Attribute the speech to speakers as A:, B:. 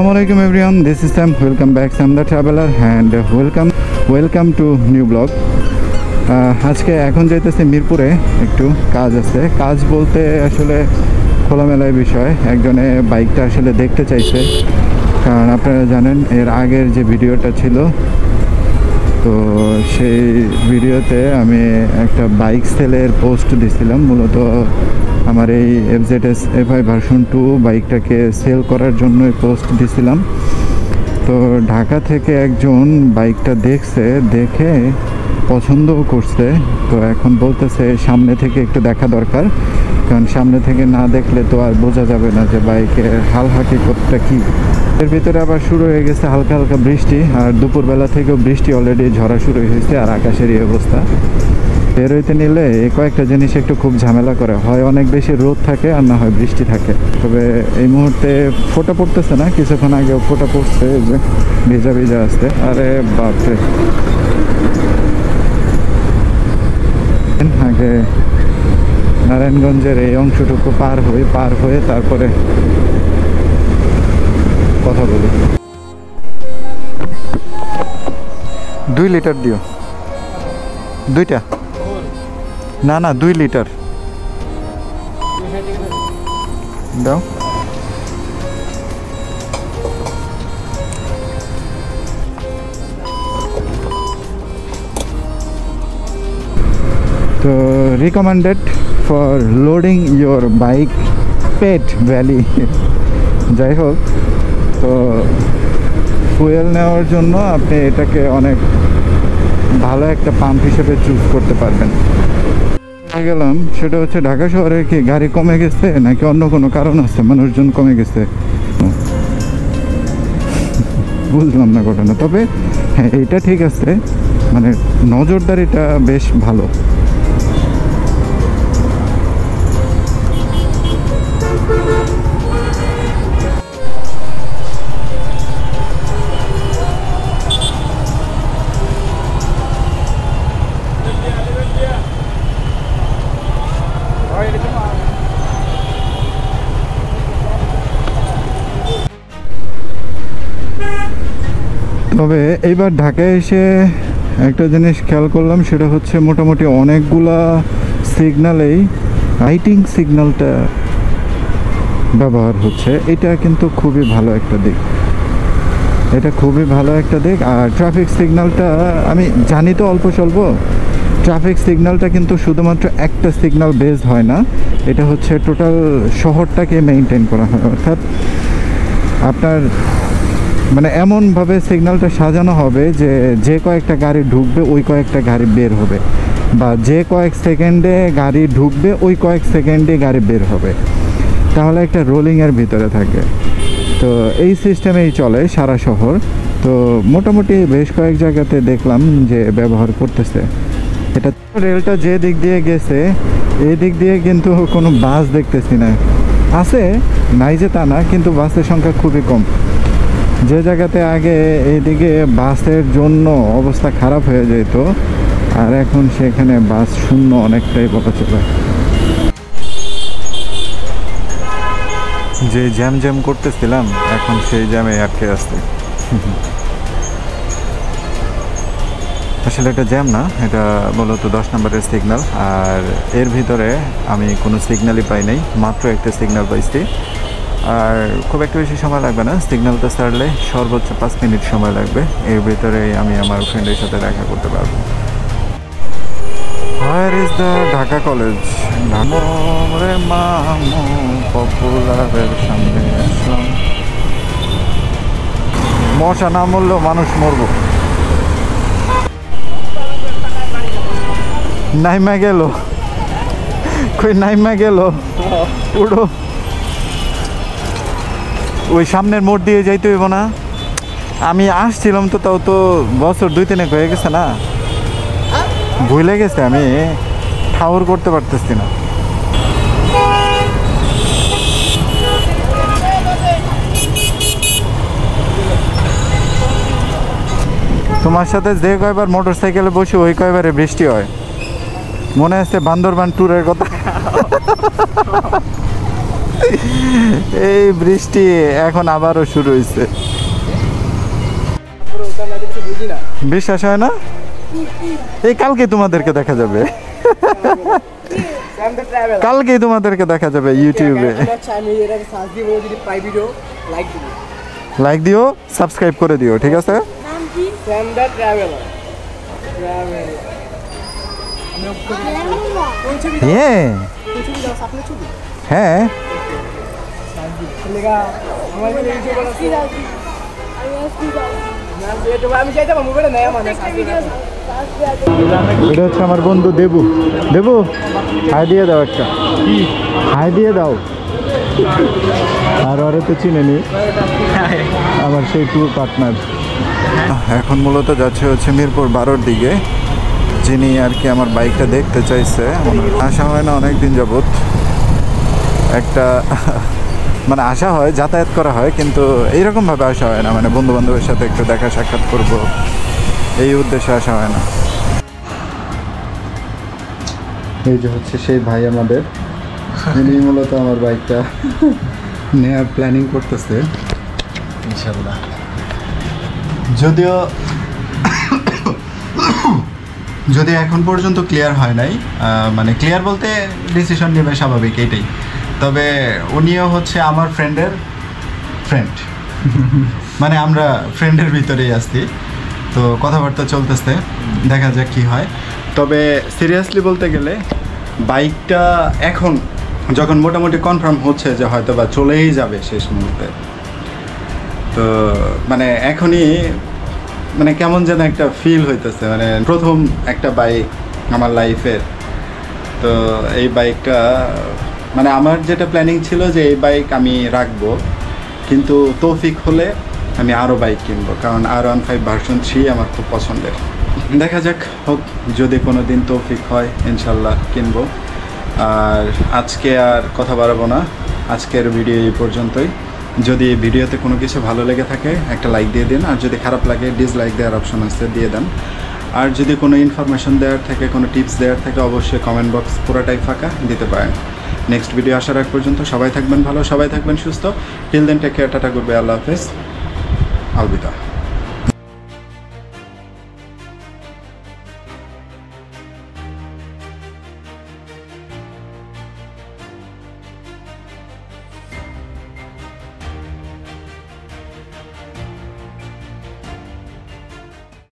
A: Assalamualaikum everyone, this is Sam. Welcome back, Sam the Traveler, and welcome to new vlog. আজকে এখন যাইতেছি মিরপুরে, একটু কাজ আছে। কাজ বলতে আসলে খোলামেলায় বিষয়, একজনে বাইকটা আসলে দেখতে চাইছে, কারণ আপনারা জানেন এর আগের যে ভিডিওটা ছিল, তো সেই ভিডিওতে আমি একটা বাইক সেলের পোস্ট দিছিলাম। মূলত আমার এই FZS FI ভার্সন 2 বাইকটাকে সেল করার জন্যই পোস্ট দিছিলাম। তো ঢাকা থেকে একজন বাইকটা দেখে পছন্দও করছে, তো এখন বলতেছে সামনে থেকে একটু দেখা দরকার, কারণ সামনে থেকে না দেখলে তো আর বোঝা যাবে না যে বাইকের হাল হাকিকতটা কী। এর ভিতরে আবার শুরু হয়ে গেছে হালকা হালকা বৃষ্টি, আর দুপুরবেলা থেকেও বৃষ্টি অলরেডি ঝরা শুরু হয়েছে, আর আকাশের এই অবস্থা। বের হইতে নিলে এই কয়েকটা জিনিস একটু খুব ঝামেলা করে, হয় অনেক বেশি রোদ থাকে আর না হয় বৃষ্টি থাকে। তবে এই মুহূর্তে ফোঁটা পড়তেছে না, কিছুক্ষণ আগেও ফোঁটা পড়ছে, যে ভিজা ভিজা আসছে। আরে বাপরে, আগে নারায়ণগঞ্জের এই অংশটুকু পার হয়ে তারপরে কথা বলি। 2 লিটার দিও, দুইটা না 2 লিটার দাও। তো recommended for loading your bike পেট ভ্যালি। যাই হোক, তো ফুয়েল নেওয়ার জন্য আপনি এটাকে অনেক ভালো একটা পাম্প হিসেবে চুজ করতে পারবেন। গেলাম সেটা হচ্ছে ঢাকা শহরে কি গাড়ি কমে গেছে নাকি অন্য কোনো কারণ আছে, মানুষজন কমে গেছে, বুঝলাম না ঘটনা। তবে হ্যাঁ, এইটা ঠিক আছে, মানে নজরদারিটা বেশ ভালো। তবে এইবার ঢাকায় এসে একটা জিনিস খেয়াল করলাম, সেটা হচ্ছে মোটামুটি অনেকগুলা সিগনালেই লাইটিং সিগন্যালটা ব্যবহার হচ্ছে। এটা কিন্তু খুবই ভালো একটা দিক, আর ট্রাফিক সিগন্যালটা আমি জানি তো অল্প স্বল্প, ট্রাফিক সিগন্যালটা কিন্তু শুধুমাত্র একটা সিগন্যাল বেসড হয় না, এটা হচ্ছে টোটাল শহরটাকে মেইনটেইন করা হয়। অর্থাৎ আপনার মানে এমনভাবে সিগন্যালটা সাজানো হবে যে কয়েকটা গাড়ি ঢুকবে ওই কয়েকটা গাড়ি বের হবে, বা যে কয়েক সেকেন্ডে গাড়ি ঢুকবে ওই কয়েক সেকেন্ডে গাড়ি বের হবে, তাহলে একটা রোলিংয়ের ভিতরে থাকে। তো এই সিস্টেমেই চলে সারা শহর। তো মোটামুটি বেশ কয়েক জায়গাতে দেখলাম যে ব্যবহার করতেছে এটা। রেলটা যে দিক দিয়ে গেছে এই দিক দিয়ে কিন্তু কোনো বাস দেখতেছি না, আছে নাই যে তা না, কিন্তু বাসের সংখ্যা খুবই কম। যে জায়গাতে আগে এইদিকে বাসের জন্য অবস্থা খারাপ হয়ে যেত, আর এখন সেখানে বাস শূন্য অনেকটাই বলা চলে। যে জ্যাম করতেছিলাম এখন সেই জ্যামে আটকে আসছে। আসলে এটা জ্যাম না, এটা মূলত 10 নম্বরের সিগন্যাল, আর এর ভিতরে আমি কোনো সিগন্যালই পাই নাই, মাত্র একটা সিগন্যাল পাইছি। আর খুব একটা বেশি সময় লাগবে না, সিগন্যালটা ছাড়লে সর্বোচ্চ 5 মিনিট সময় লাগবে, এর ভিতরে আমি আমার ফ্রেন্ডের সাথে দেখা করতে পারবো। Where is the Dhaka college? রে মামু পপুলারের সামনে আসলাম। মশা না মরলেও মানুষ মরবো। নাইমা গেল, কই নাইমা গেল, উড়ো। ওই সামনের মোড় দিয়ে যাইতে হইব না? আমি আসছিলাম তো, তাও তো বছর 2-3 হয়ে গেছে না, ভুলে গেছে, আমি ঠাউর করতে পারতেছি না। তোমার সাথে যে কয়বার মোটর সাইকেলে বসে ওই কয়বারে বৃষ্টি হয়, মনে আছে বান্দরবান ট্যুরের কথা। এই বৃষ্টি এখন আবারও শুরু হয়েছে। বিশ্বাস হয় না? এই কালকে তোমাদেরকে দেখা যাবে, কালকেই তোমাদেরকে দেখা যাবে ইউটিউবে। লাইক দিও, সাবস্ক্রাইব করে দিও, ঠিক আছে? হ্যাঁ হ্যাঁ, এটা হচ্ছে আমার বন্ধু দেবু। দেবু, হাই দিয়ে দাও একটা, হাই দিয়ে দাও। আর ওরা তো চিনেনি, আমার সেই ট্যুর পার্টনার। এখন মূলত যাচ্ছে হচ্ছে মিরপুর 12-র দিকে। যিনি আর কি আমার বাইকটা দেখতে চাইছে, আসা হয় না অনেক দিন যাবত। একটা মানে আসা হয়, যাতায়াত করা হয়, কিন্তু এইরকমভাবে আসা হয় না, মানে বন্ধু বান্ধবের সাথে একটু দেখা সাক্ষাৎ করব এই উদ্দেশ্যে আসা হয় না। এই যে হচ্ছে সেই ভাই আমাদের, যিনি মূলত আমার বাইকটা নেওয়ার প্ল্যানিং করতেছে ইনশাল্লাহ। যদিও এখন পর্যন্ত ক্লিয়ার হয় নাই, মানে ক্লিয়ার বলতে ডিসিশন নেবে স্বাভাবিক, এইটাই। তবে উনিও হচ্ছে আমার ফ্রেন্ডের ফ্রেন্ড, মানে আমরা ফ্রেন্ডের ভিতরেই আসছি, তো কথাবার্তা চলতেছে, দেখা যাক কী হয়। তবে সিরিয়াসলি বলতে গেলে বাইকটা এখন যখন মোটামুটি কনফার্ম হচ্ছে যে হয়তো বা চলেই যাবে শেষ মুহূর্তে, তো মানে এখনই মানে কেমন যেন একটা ফিল হইতেছে, মানে প্রথম একটা বাইক আমার লাইফের। তো এই বাইকটা মানে আমার যেটা প্ল্যানিং ছিল যে এই বাইক আমি রাখবো, কিন্তু তৌফিক হলে আমি আরও বাইক কিনবো, কারণ R15 ভার্সন 3 আমার খুব পছন্দের। দেখা যাক, হোক, যদি কোনো দিন তৌফিক হয় ইনশাল্লাহ কিনবো। আর আজকে আর কথা বাড়াবো না, আজকের ভিডিও এই পর্যন্তই। যদি ভিডিওতে কোনো কিছু ভালো লেগে থাকে একটা লাইক দিয়ে দিন, আর যদি খারাপ লাগে ডিসলাইক দেওয়ার অপশন আছে, দিয়ে দেন। আর যদি কোনো ইনফরমেশন দেওয়ার থাকে, কোনো টিপস দেওয়ার থাকে, অবশ্যই কমেন্ট বক্স পুরোটাই ফাঁকা, দিতে পারেন। নেক্সট ভিডিও আসার আগ পর্যন্ত সবাই থাকবেন ভালো, সবাই থাকবেন সুস্থ। Till then take care, tata, good bye, আল্লাহ হাফেজ, আলবিদা।